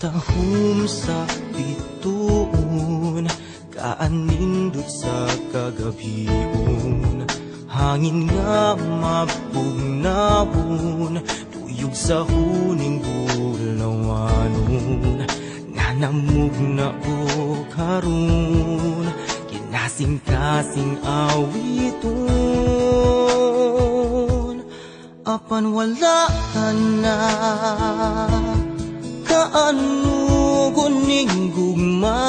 Katahom sa bituon, kaanindot sa kagabion. Hangin nga mabugnawon, tuyog sa huning bulnawanon. Nga namug na o karon, kinasing-kasing awiton. Apan wala ka na, kaano guning gugma,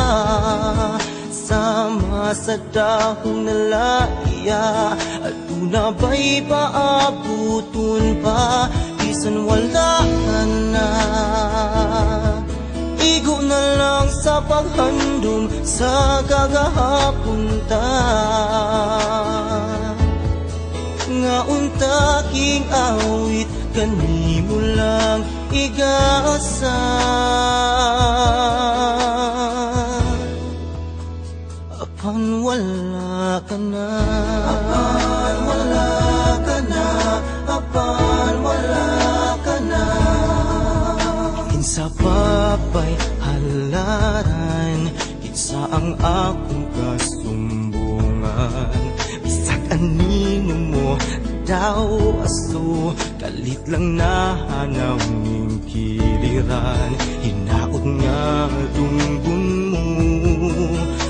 sama sa dahong nalaya. Aduna ba'y paabuton pa, bisan wala ka na. Igo na lang sa paghandom sa kagahapon ta. Nga unta king awit, kanimo lang igasa. Apan wala ka na, apan wala ka na, apan wala ka na. Kinsa papay halaran, kinsa ang akong kasumbungan. Bisag anino mo daw aso, kalit lang nahanap ning kiliran. Hinaot nga dunggun mo,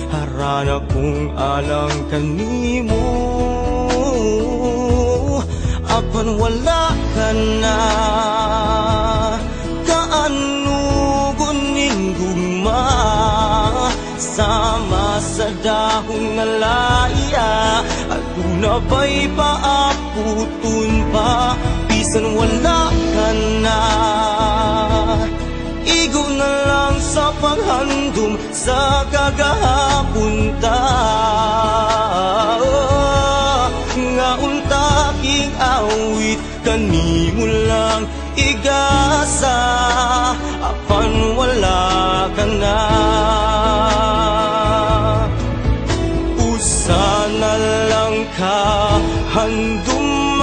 harana kong alang kanimo. Apan wala ka na, kaano guning gugma, sama sa dahong nalaya. Aduna ba'y paaputon pa, bisan wala ka na. Igo na lang sa paghandom sa kagahapon ta. Nga unta king awit, kanimo lang igasa. Apan wala ka na, usa na lang ka handom